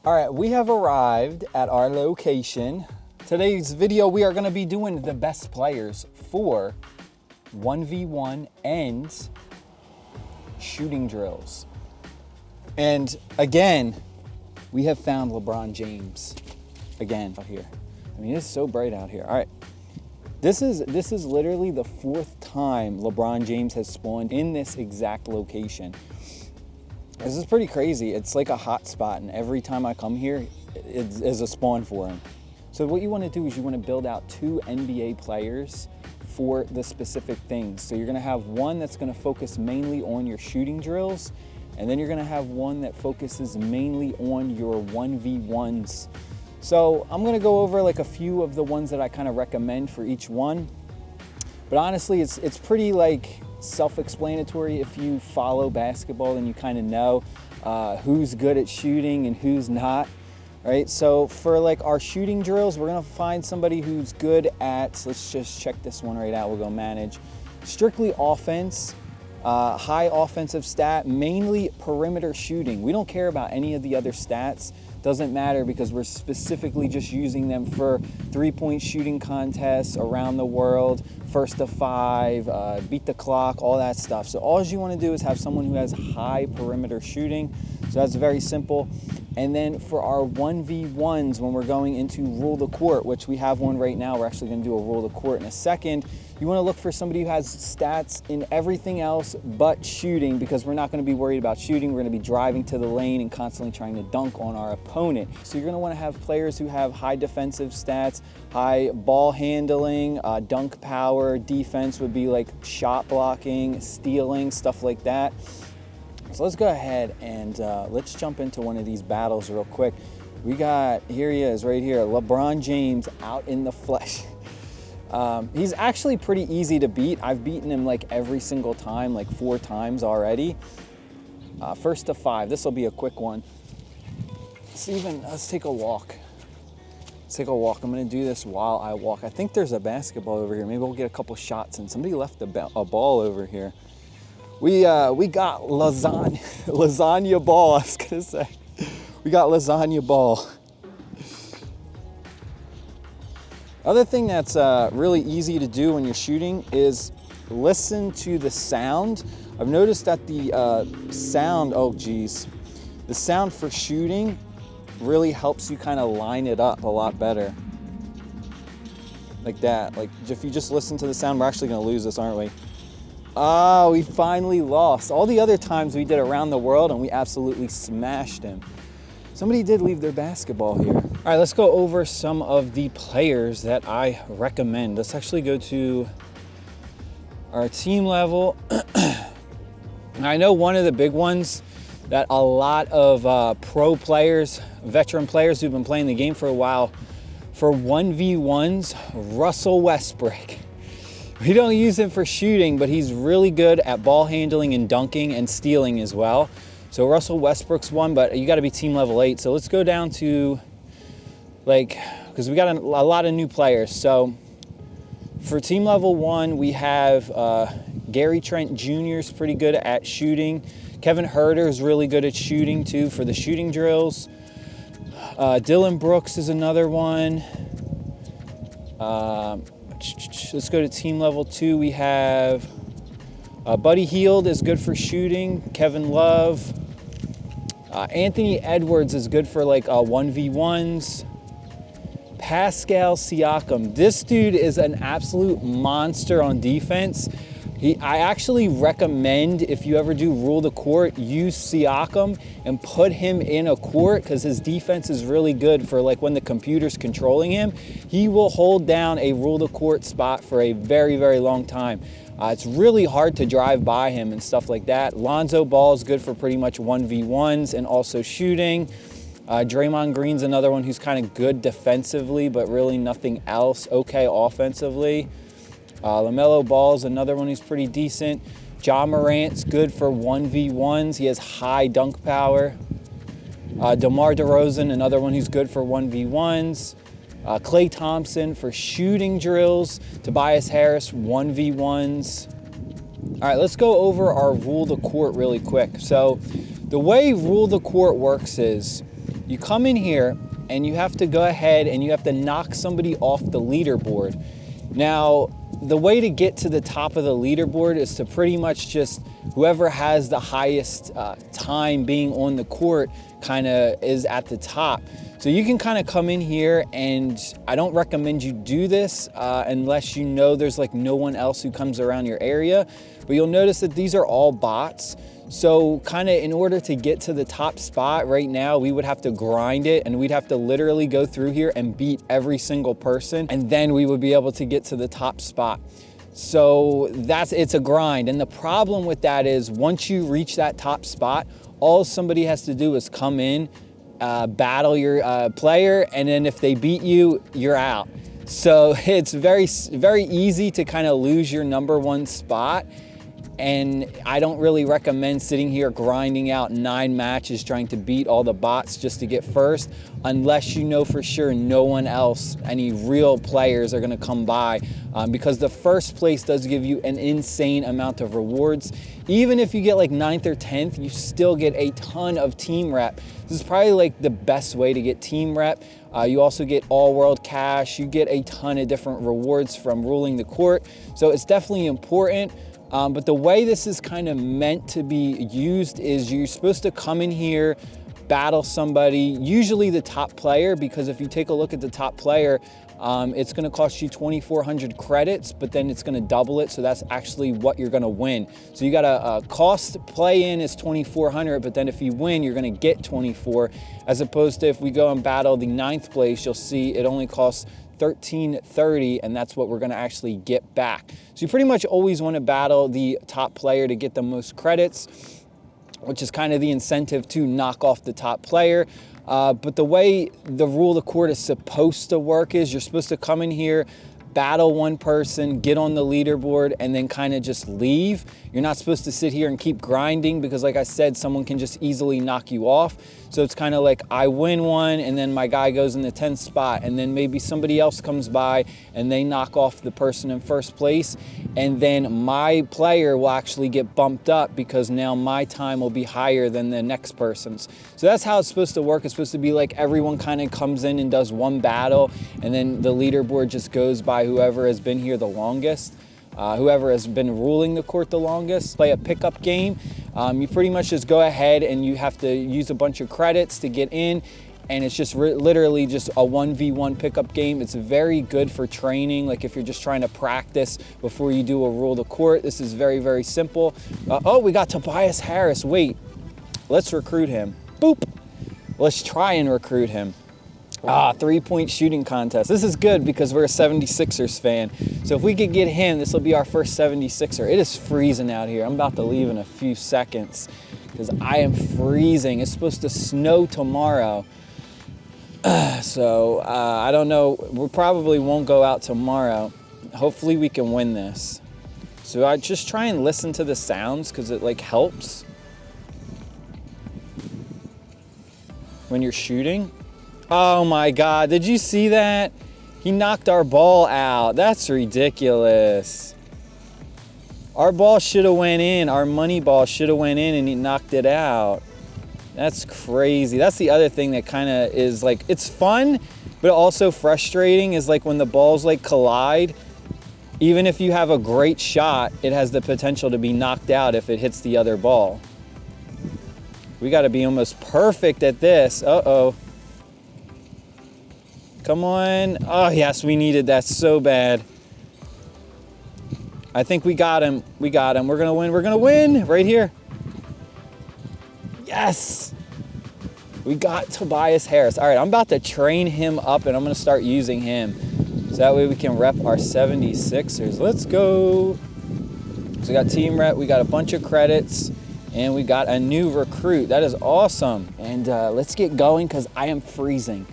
All right, we have arrived at our location. Today's video, we are gonna be doing the best players for 1v1 and shooting drills. And again, we have found LeBron James again out here. I mean, it's so bright out here. All right, this is literally the 4th time LeBron James has spawned in this exact location. This is pretty crazy. It's like a hot spot, and every time I come here, it is a spawn for him. So what you want to do is you want to build out 2 NBA players for the specific things. So you're going to have one that's going to focus mainly on your shooting drills, and then you're going to have one that focuses mainly on your 1v1s. So I'm going to go over like a few of the ones that I kind of recommend for each one. But honestly, it's pretty like self-explanatory. If you follow basketball, then you kind of know who's good at shooting and who's not, right? So for like our shooting drills, we're gonna find somebody who's good at, let's just check this one right out, we'll go manage. Strictly offense, high offensive stat, mainly perimeter shooting. We don't care about any of the other stats. Doesn't matter because we're specifically just using them for 3-point shooting contests around the world, first to 5, beat the clock, all that stuff. So all you want to do is have someone who has high perimeter shooting. So that's very simple. And then for our 1v1s, when we're going into rule the court, which we have one right now, we're actually going to do a rule the court in a second. You want to look for somebody who has stats in everything else but shooting, because we're not going to be worried about shooting. We're going to be driving to the lane and constantly trying to dunk on our opponent. So you're going to want to have players who have high defensive stats, high ball handling, dunk power. Defense would be like shot blocking, stealing, stuff like that. So let's go ahead and let's jump into one of these battles real quick. We got, here he is right here, LeBron James out in the flesh. He's actually pretty easy to beat. I've beaten him like every single time, like 4 times already. First to 5, this will be a quick one. Let's take a walk. Let's take a walk. I'm gonna do this while I walk. I think there's a basketball over here. Maybe we'll get a couple shots in. Somebody left a ball over here. We got lasagna ball, I was gonna say. We got lasagna ball. Other thing that's really easy to do when you're shooting is listen to the sound. I've noticed that the sound, the sound for shooting really helps you kind of line it up a lot better. Like that, like if you just listen to the sound, we're actually gonna lose this, aren't we? Oh, we finally lost. All the other times we did around the world and we absolutely smashed him. Somebody did leave their basketball here. All right, let's go over some of the players that I recommend. Let's actually go to our team level. I know one of the big ones that a lot of pro players, veteran players who've been playing the game for a while, for 1v1s, Russell Westbrook. We don't use him for shooting, but he's really good at ball handling and dunking and stealing as well. So Russell Westbrook's one, but you gotta be team level 8. So let's go down to because we got a lot of new players. So for team level 1, we have Gary Trent Jr. is pretty good at shooting. Kevin Huerter is really good at shooting too for the shooting drills. Dylan Brooks is another one. Let's go to team level 2. We have Buddy Hield is good for shooting. Kevin Love. Anthony Edwards is good for like 1v1s. Pascal Siakam. This dude is an absolute monster on defense. I actually recommend, if you ever do rule the court, use Siakam and put him in a court, because his defense is really good for like when the computer's controlling him. He will hold down a rule the court spot for a very, very long time. It's really hard to drive by him and stuff like that. Lonzo Ball is good for pretty much 1v1s and also shooting. Draymond Green's another one who's kind of good defensively, but really nothing else. Okay offensively. LaMelo Ball's another one who's pretty decent. Ja Morant's good for 1v1s. He has high dunk power. DeMar DeRozan, another one who's good for 1v1s. Klay Thompson for shooting drills. Tobias Harris, 1v1s. All right, let's go over our rule the court really quick. So the way rule the court works is You come in here and you have to go ahead and you have to knock somebody off the leaderboard. Now, the way to get to the top of the leaderboard is to pretty much just whoever has the highest time being on the court kind of is at the top. So you can kind of come in here, and I don't recommend you do this unless you know there's like no one else who comes around your area. But you'll notice that these are all bots. So kind of in order to get to the top spot right now, we would have to grind it, and we'd have to literally go through here and beat every single person, and then we would be able to get to the top spot. So it's a grind. And the problem with that is once you reach that top spot, all somebody has to do is come in, battle your player, and then if they beat you, you're out. So it's very, very easy to kind of lose your number one spot. And I don't really recommend sitting here grinding out 9 matches trying to beat all the bots just to get first, unless you know for sure no one else, any real players are gonna come by, because the first place does give you an insane amount of rewards. Even if you get like 9th or 10th, you still get a ton of team rep. This is probably like the best way to get team rep. You also get all world cash. You get a ton of different rewards from ruling the court. So it's definitely important. But the way this is kind of meant to be used is you're supposed to come in here, battle somebody, usually the top player, because if you take a look at the top player, it's gonna cost you 2,400 credits, but then it's gonna double it, so that's actually what you're gonna win. So you got a cost play in is 2,400, but then if you win, you're gonna get 24, as opposed to if we go and battle the 9th place, you'll see it only costs 1,330, and that's what we're gonna actually get back. So you pretty much always wanna battle the top player to get the most credits, which is kind of the incentive to knock off the top player. But the way the rule of the court is supposed to work is you're supposed to come in here, battle one person, get on the leaderboard, and then kind of just leave. You're not supposed to sit here and keep grinding because, like I said, someone can just easily knock you off. So it's kind of like I win one, and then my guy goes in the 10th spot, and then maybe somebody else comes by and they knock off the person in first place, and then my player will actually get bumped up because now my time will be higher than the next person's. So that's how it's supposed to work. It's supposed to be like everyone kind of comes in and does one battle, and then the leaderboard just goes by whoever has been here the longest. Whoever has been ruling the court the longest. Play a pickup game. You pretty much just go ahead and you have to use a bunch of credits to get in, and it's just literally just a 1v1 pickup game. It's very good for training, like if you're just trying to practice before you do a rule the court. This is very, very simple. Oh, we got Tobias Harris. Wait, let's recruit him. Boop. Let's try and recruit him. 3-point shooting contest. This is good because we're a 76ers fan. So if we could get him, this will be our first 76er. It is freezing out here. I'm about to leave in a few seconds because I am freezing. It's supposed to snow tomorrow. So I don't know. We probably won't go out tomorrow. Hopefully we can win this. So I just try and listen to the sounds because it like helps when you're shooting. Oh my God, did you see that? He knocked our ball out. That's ridiculous. Our ball should have went in. Our money ball should have went in and he knocked it out. That's crazy. That's the other thing that kind of is like, it's fun, but also frustrating is like when the balls like collide, even if you have a great shot, it has the potential to be knocked out if it hits the other ball. We got to be almost perfect at this. Uh-oh. Come on. Oh, yes, we needed that so bad. I think we got him. We got him. We're going to win. We're going to win right here. Yes. We got Tobias Harris. All right, I'm about to train him up, and I'm going to start using him. So that way we can rep our 76ers. Let's go. So we got team rep. We got a bunch of credits. And we got a new recruit. That is awesome. And let's get going because I am freezing.